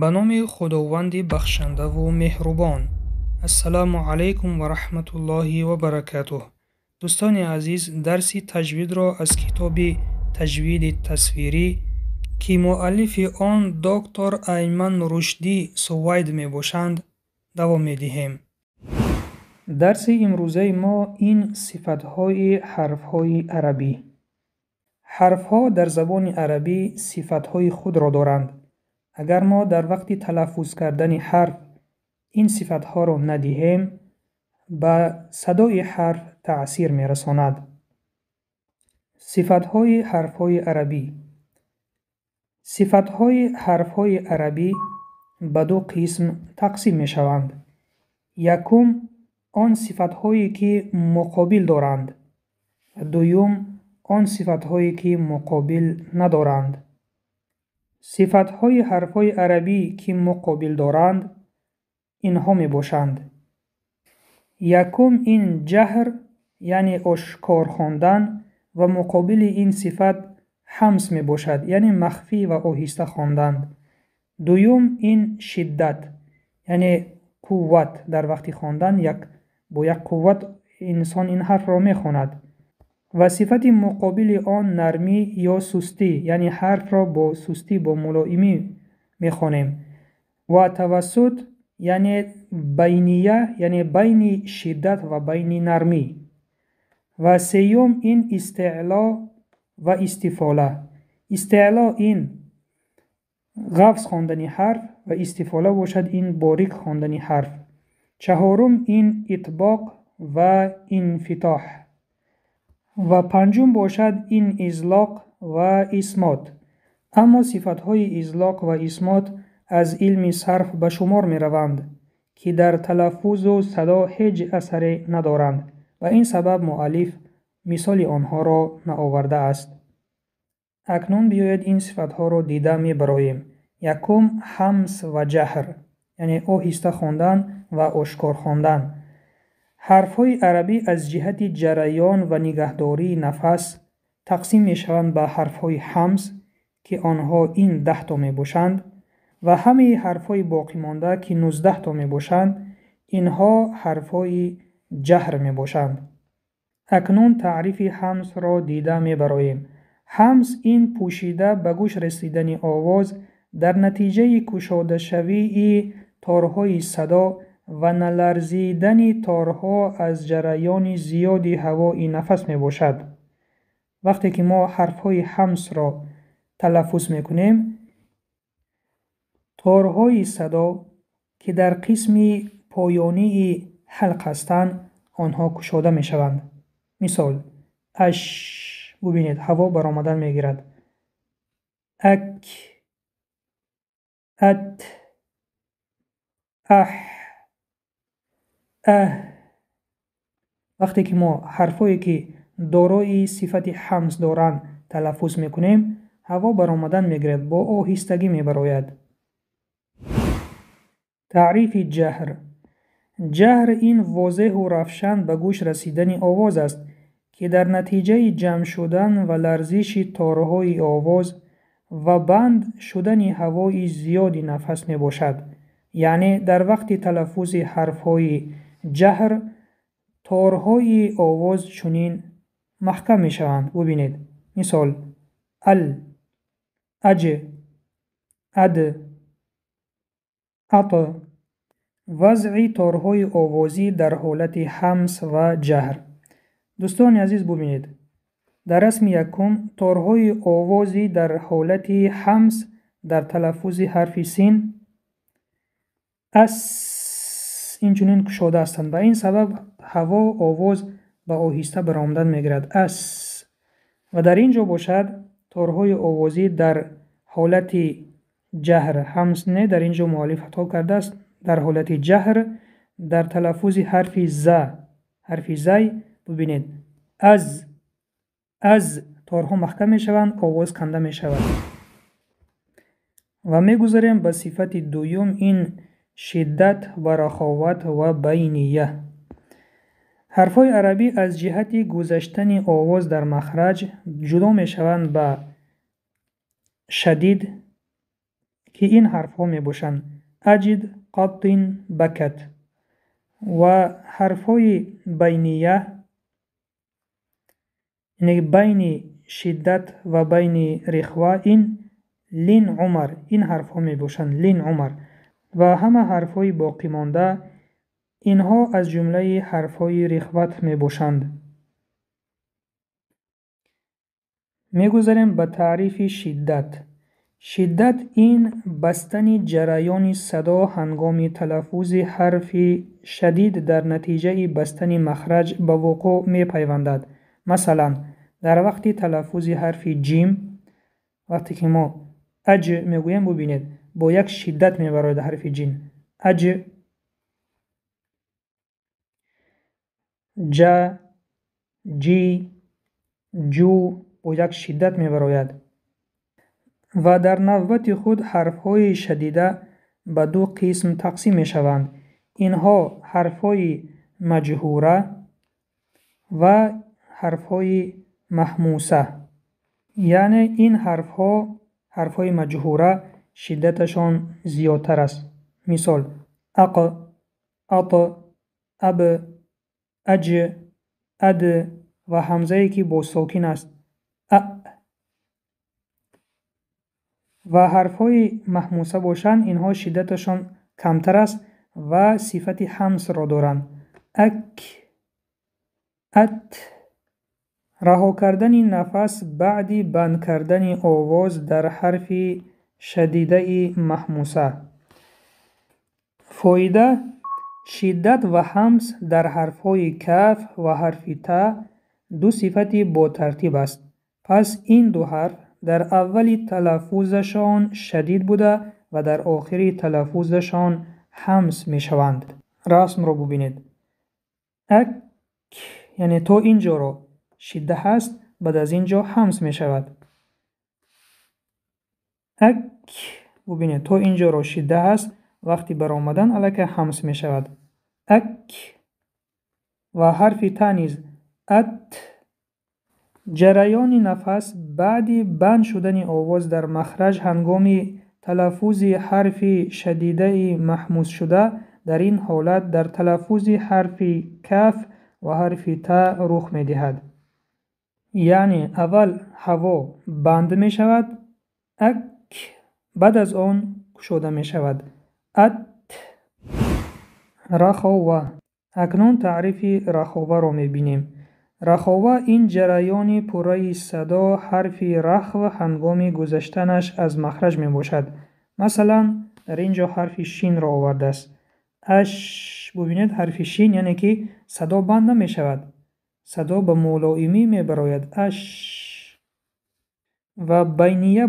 به نام خداوند بخشنده و مهربان. السلام علیکم و رحمت الله و برکاته. دوستان عزیز، درس تجوید را از کتاب تجوید تصویری که مؤلف آن دکتر ایمن رشدی سوید می باشند دوام می دهیم. درس امروزه ما این صفتهای حرفهای عربی. حرفها در زبان عربی صفتهای خود را دارند. اگر ما در وقت تلفظ کردن حرف این صفتها را ندهیم به صدای حرف تأثیر می رساند. صفتهای حرفهای عربی. صفتهای حرفهای عربی به دو قسم تقسیم می شوند. یکم آن صفتهایی که مقابل دارند. دوم آن صفتهایی که مقابل ندارند. صفتهای حرفهای عربی که مقابل دارند اینها می باشند. یکم این جهر یعنی آشکار خواندن و مقابل این صفت همس می باشد یعنی مخفی و آهسته خواندن. دوم این شدت یعنی قوت، در وقت خواندن با یک قوت انسان این حرف را می خواند. و صفت مقابل آن نرمی یا سستی یعنی حرف را با سستی با ملایمی می خوانیم. و توسط یعنی بینیه یعنی بین شدت و بین نرمی. و سیوم این استعلا و استفاله. استعلا این غفظ خواندن حرف و استفاله باشد این باریک خواندن حرف. چهارم این اطباق و انفتاح. و پنجم باشد این اطلاق و اصمات. اما صفتهای اطلاق و اصمات از علم صرف به شمار می روند که در تلفظ و صدا هیچ اثری ندارند و این سبب مؤلف مثال آنها را نآورده است. اکنون بیاید این صفتها را دیده می براییم. یکم همس و جهر یعنی آهسته خواندن و آشکار خواندن. حرفهای عربی از جهت جریان و نگهداری نفس تقسیم می شوند به حرفهای همس که آنها این 10 تا می باشند و همه حرفهای باقی مانده که 19 تا می باشند اینها حرفهای جهر می باشند. اکنون تعریف همس را دیده می براییم. همس این پوشیده به گوش رسیدن آواز در نتیجه کشاده شوی تارهای صدا و نلرزیدن تارها از جریان زیاد هوای نفس می باشد. وقتی که ما حرفهای همس را تلفظ می کنیم تارهای صدا که در قسم پایانی حلق هستند آنها کشاده می شوند. مثال اش، ببینید هوا برآمدن می گیرد. اک، ات، اح، وقتی که ما حرفایی که دارای صفت همس دارند تلفظ میکنیم هوا برآمدن میگیرد، با آهستگی میبراید. تعریف جهر. جهر این واضح و روشن به گوش رسیدن آواز است که در نتیجه جمع شدن و لرزش تارهای آواز و بند شدن هوای زیادی نفس می باشد. یعنی در وقت تلفظ حرفهای جهر تارهای آواز چنین محکم می شوند. ببینید مثال ال، اج، اد، اط. وضع تارهای آوازی در حالت همس و جهر. دوستان عزیز ببینید در رسم یکم تارهای آوازی در حالت همس در تلفظ حرف سین اس این چنین کشاده هستند. به این سبب هوا آواز به آهسته برآمدن میگیرد اس. و در اینجا باشد تارهای آوازی در حالت جهر همس نه، در اینجا مؤلف خطا کرده است، در حالت جهر در تلفظ حرف ز. حرف زی ببینید از تارها محکم می شوند، آواز کنده می شود. و می گذاریم به صفت دوم این شدت و رخاوت و بینیه. حرفهای عربی از جهت گذشتن آواز در مخرج جدا می شوند به شدید که این حرف ها می باشند اجد قط بکت. و حرف های بینیه یعنی بین شدت و بین رخوه این لین عمر، این حرف ها می باشند لین عمر. و همه حرف های باقی مانده اینها از جمله حرف های رخوت می باشند. می گذاریم به تعریف شدت. شدت این بستن جریان صدا هنگام تلفظ حرف شدید در نتیجه بستن مخرج به وقوع می پیوندد. مثلا در وقت تلفظ حرف جیم، وقتی که ما اج می گویم ببینید با یک شدت می براید حرف جین. اج، ج، جی، جو با یک شدت می براید. و در نوبت خود حرف های شدیده به دو قسم تقسیم می شوند. اینها حرف های مجهوره و حرف های محموسه. یعنی این حرف های مجهوره شدتشان زیادتر است. مثال اق، اط، اب، اج، اد و همزه که با ساکن است ا. و حرف های محموسه باشند اینها شدتشان کمتر است و صفت همس را دارند. اک، ات. رها کردن نفس بعد بند کردن آواز در حرف شدیده محموسه. فایده: شدت و همس در حرف های کف و حرف ت دو صفت با ترتیب است. پس این دو حرف در اول تلفظشان شدید بوده و در آخر تلفظشان همس می شوند. رسم را ببینید. اک یعنی تا اینجا را شده هست، بعد از اینجا همس می شود. اک ببینید تا اینجا را شده هست، وقتی برآمدن الکه همس می شود. اک. و حرف ت نیز ات. جریان نفس بعد بند شدن آواز در مخرج هنگام تلفظ حرف شدیده محموس شده در این حالت در تلفظ حرف کف و حرف ت رخ می دهد. یعنی اول هوا بند می شود اک، بعد از آن گشوده می شود ات. رخاوه. اکنون تعریف رخاوه را می بینیم. رخاوه این جریان پوره صدا حرف رخو هنگام گذشتنش از مخرج می باشد. مثلا در اینجا حرف شین را آورده است. اش. ببینید حرف شین یعنی که صدا بند نمی شود، صدا به ملائمی می براید اش. و بینیه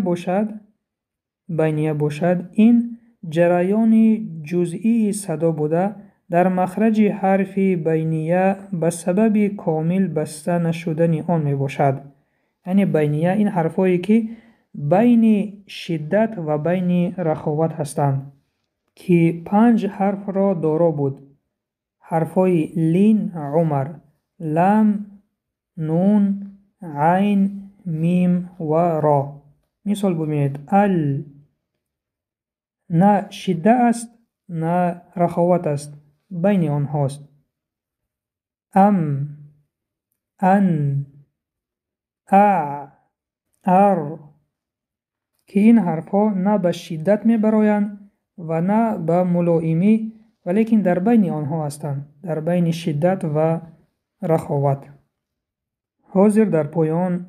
باشد این جریان جزئی صدا بوده در مخرج حرف بینیه به سبب کامل بسته نشدن آن می باشد. یعنی بینیه این حرفایی که بین شدت و بین رخاوت هستند که 5 حرف را دارا بود. حرفای لین عمر، لام، نون، عین، میم و را. مثال ببینید ال نه شده است نه رخاوت است، بین آنهاست. ام، ان، ا، ار که این حرف ها نه به شدت می برایند و نه به ملائمی، ولیکن در بین آنها هستند، در بین شدت و رخاوت. حاضر در پایان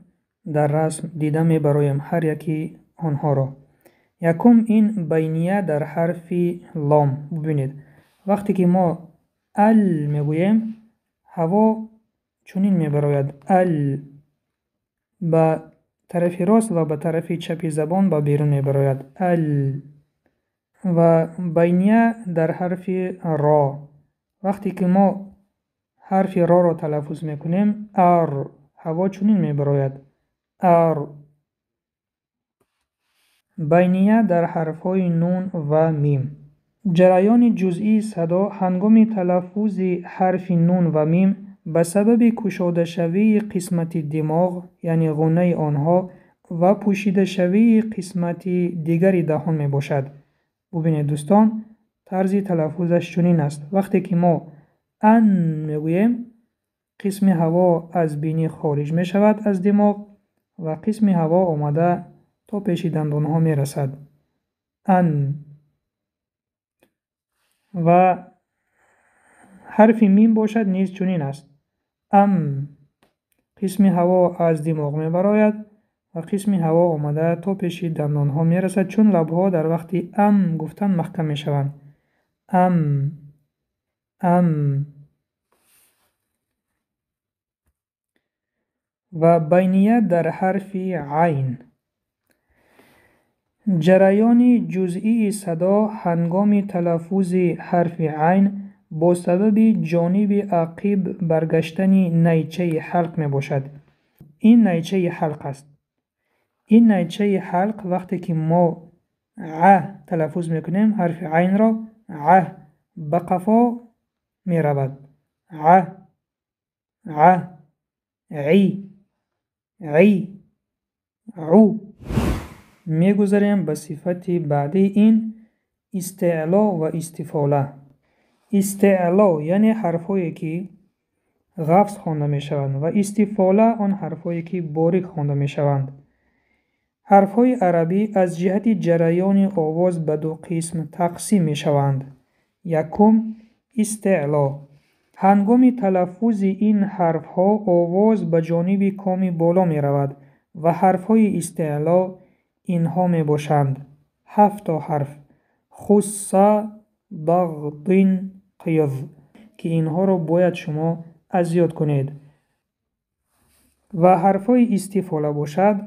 در رسم دیده می برایم هر یکی آنها را. یکم این بینیه در حرف لام. ببینید وقتی که ما ال می گوییم هوا چنین می براید ال، به طرف راست و به طرف چپ زبان به بیرون می براید ال. و بینیه در حرف را، وقتی که ما حرف را تلفظ می کنیم ار، هوا چنین می براید ار. بینیه در حرفهای نون و میم. جریان جزئی صدا هنگام تلفظ حرف نون و میم به سبب کشاده شوی قسمت دماغ یعنی غنه آنها و پوشیده شوی قسمت دیگری دهان می باشد. ببینید دوستان، طرز تلفظش چنین است. وقتی که ما ان میگوییم قسم هوا از بینی خارج می شود از دماغ و قسم هوا آمده تا پیش دندان ها می رسد. ان. و حرف میم باشد نیز چنین است. قسم هوا از دماغ می براید و قسم هوا آمده تا پیش دندان ها می رسد، چون لب ها در وقت گفتن محکم می شوند. و بینیت در حرف عین. جریان جزئی صدا هنگام تلفظ حرف عین با سبب جانب عقب برگشتن نیچه حلق می باشد. این نیچه حلق است. این نیچه حلق وقتی که ما تلفظ می کنیم حرف عین را به قفا می رود. عی عو می گذاریم به صفت بعدی این استعلا و استفاله. استعلا یعنی حرفایی که غفظ خوانده می شوند و استفاله آن حرفایی که باریک خوانده می شوند. حرفهای عربی از جهت جریان آواز به دو قسم تقسیم می شوند. یکم استعلا. هنگام تلفظ این حرف ها آواز به جانب کام بالا می رود و حرف های استعلا اینها می باشند. 7 حرف: خص، ضغط، قیض، که اینها رو باید شما ازیاد کنید. و حرف های استفاله باشد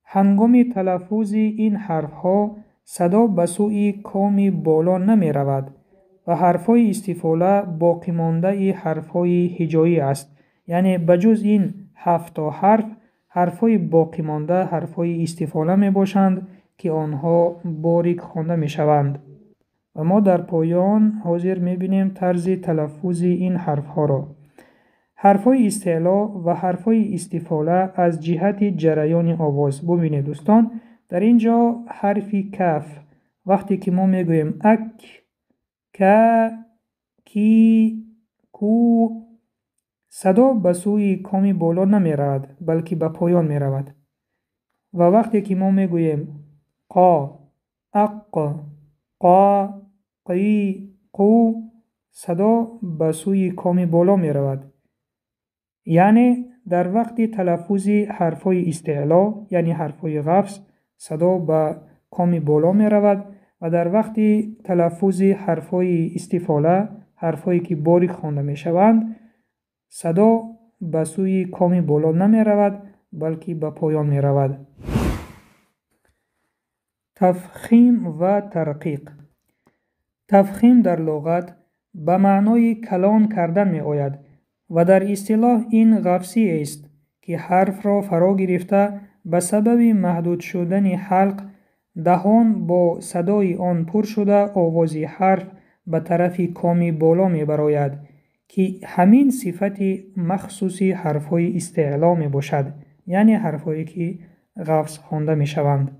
هنگام تلفظ این حرف ها صدا به سوی کام بالا نمی رود و حرف های استفاله باقی مانده حرف های هجایی است. یعنی بجز این 7 حرف های باقی مانده حرف های استفاله می باشند که آنها باریک خوانده می شوند. و ما در پایان حاضر می بینیم طرز تلفظ این حرف ها را. حرف های استعلا و حرف های استفاله از جهت جریان آواز. ببینید دوستان، در اینجا حرف کف وقتی که ما می گوییم اک، که، کی، کو، صدا به سوی کام بالا نمی رود بلکه به پایان می رود. و وقتی که ما می گوییم قا، اق، قا، قی، قو، صدا به سوی کام بالا می رود. یعنی در وقت تلفظ حرفای استعلا یعنی حرفای غفظ صدا به کام بالا می رود و در وقت تلفظ حرفای استفاله حرفایی که باریک خوانده می شوند صدا به سوی کام بالا نمی رود بلکه به پایان می رود. تفخیم و ترقیق. تفخیم در لغت به معنای کلان کردن می آید و در اصطلاح این غفصی است که حرف را فرا گرفته به سبب محدود شدن حلق دهان با صدای آن پر شده آواز حرف به طرف کام بالا می براید که همین صفت مخصوصی حرفهای استعلا می باشد، یعنی حرفهایی که غفص خوانده می شوند.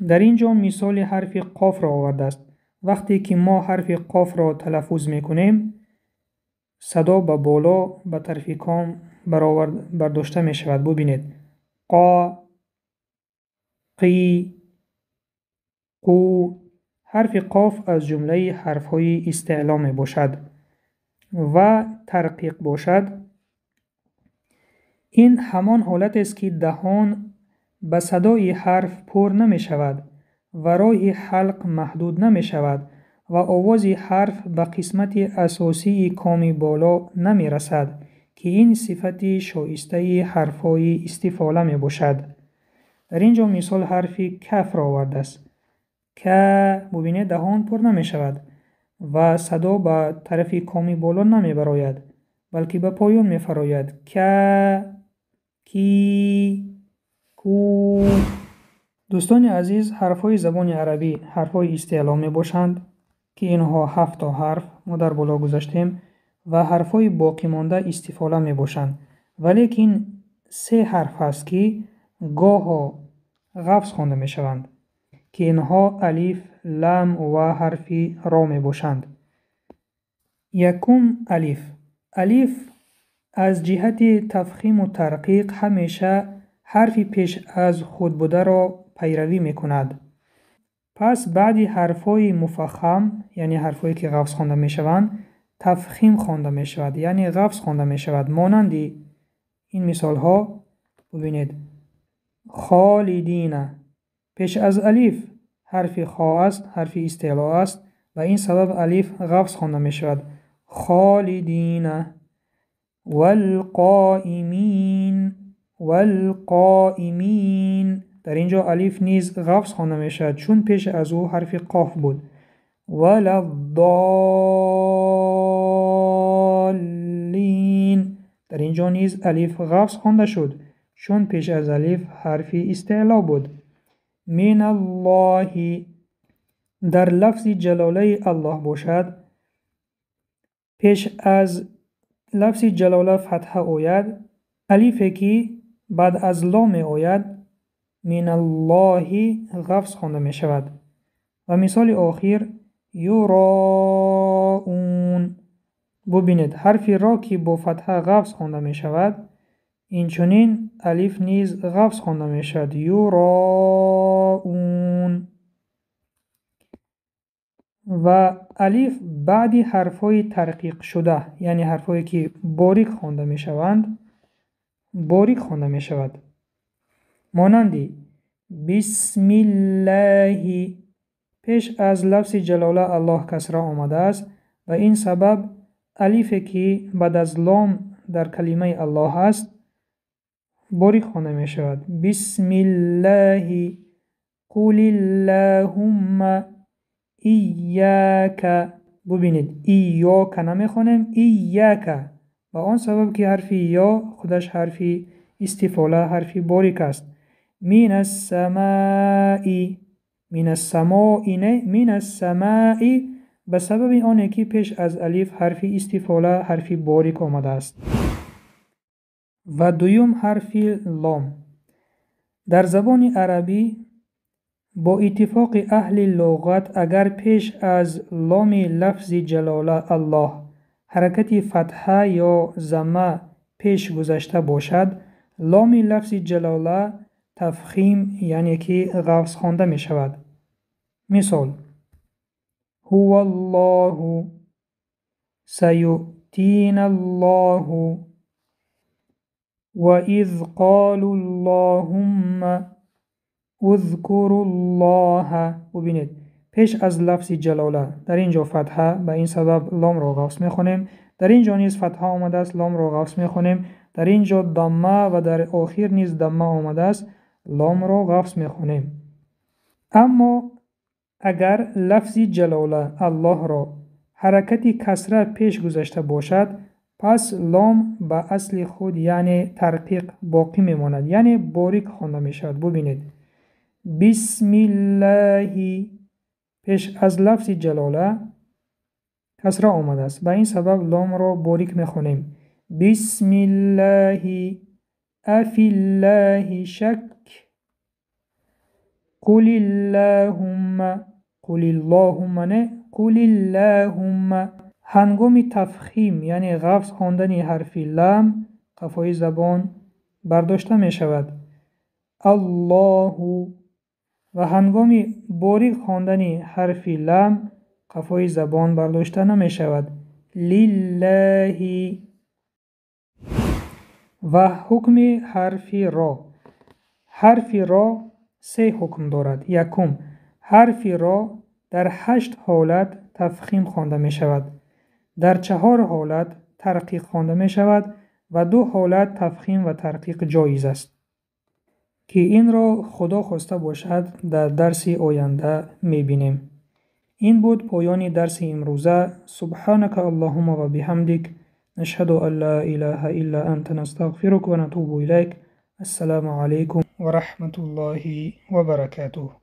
در اینجا مثال حرف قاف را آورده است. وقتی که ما حرف قاف را تلفظ می کنیم صدا به بالا به طرف کام برداشته می شود. ببینید قا، قی، قو. حرف قاف از جمله حرف های استعلا می باشد. و ترقیق باشد این همان حالت است که دهان به صدای حرف پر نمی شود و راه حلق محدود نمی شود و آواز حرف به قسمت اساسی کام بالا نمی رسد که این صفت شایسته حرفهای استفاله می باشد. در اینجا مثال حرف کف را آورده است. که ببینید دهان پر نمی شود و صدا به طرف کام بالا نمی براید بلکه به پایان می فراید. که، کی، کو. دوستان عزیز، حرفهای زبان عربی حرفهای استعلا می باشند که اینها 7 حرف ما در بالا گذاشتیم و حرفهای باقی مانده استفاله می باشند، ولیکن 3 حرف هست که گاه غفظ خوانده می شوند که اینها الف، لام و حرف را می باشند. یکم الف از جهت تفخیم و ترقیق همیشه حرفی پیش از خود بوده را پیروی می کند. پس بعدی حرفای مفخم یعنی حرفایی که غفظ خوانده می شوند تفخیم خوانده می شود یعنی غفظ خوانده می شود. مانند این مثال ها ببینید: خالدین پیش از الف حرف خا است، حرف استعلا است و این سبب الف غفظ خوانده می شود. خالدین. والقائمین در اینجا الف نیز غفظ خوانده می شود چون پیش از او حرف قاف بود. وللضالین در اینجا نیز الف غفظ خوانده شد چون پیش از الف حرف استعلا بود. من الله در لفظ جلاله الله باشد پیش از لفظ جلاله فتحه آید، الفی که بعد از لام آید من الله غفظ خوانده می شود. و مثال آخر یراؤون ببینید حرف را که با فتحه غفظ خوانده می شود این چنین الف نیز غفظ خوانده می شود. یراؤون. و الف بعدی حرفای ترقیق شده یعنی حرفایی که باریک خوانده می شوند باریک خوانده می شود. مانندی بسم الله پیش از لفظ جلاله الله کسره آمده است و این سبب الفی که بعد از لام در کلمه الله است باریک خوانده می شود. بسم الله قل اللهم ایاک ببینید ایاک نمی خوانیم ایاک و آن سبب که حرف یا خودش حرف استفاله حرف باریک است. من السماء من السماء نه من السماء به سبب آنه که پیش از الف حرف استفاله حرف باریک آمده است. و دویم حرف لام در زبان عربی با اتفاق اهل لغت اگر پیش از لام لفظ جلاله الله حرکت فتحه یا ضمه پیش گذشته باشد لام لفظ جلاله تفخیم یعنی که غفظ خوانده می شود. مثال هو الله سیؤتینا الله و اذ قالوا اللهم اذکر الله ببینید پیش از لفظ جلاله در اینجا فتحه به این سبب لام را غفظ میخونیم، در اینجا نیز فتحه آمده است لام را غفظ میخونیم، در اینجا ضمه و در آخر نیز ضمه آمده است لام را غفظ میخونیم. اما اگر لفظ جلاله الله را حرکت کسره پیش گذشته باشد پس لام به اصل خود یعنی ترقیق باقی میماند یعنی باریک خوانده میشود. ببینید بسم الله پیش از لفظ جلاله کسره آمده است به این سبب لام را باریک میخونیم. بسم الله افی الله شک قل اللهم قل اللهم نه قل اللهم. هنگام تفخیم یعنی غفظ خواندن حرف لام قفای زبان برداشته می شود الله و هنگام باریک خواندن حرف لام قفای زبان برداشته نمی شود لله. و حکم حرف را حرف را 3 حکم دارد. یکم حرف را در 8 حالت تفخیم خوانده می شود، در 4 حالت ترقیق خوانده می شود و 2 حالت تفخیم و ترقیق جایز است که این را خدا خواسته باشد در درس آینده می بینیم. این بود پایان درس امروزه. سبحانك اللهم و بحمدک نشهد ان لا اله الا انت نستغفرك و نتوب الیک. السلام علیکم و رحمت الله و برکاته.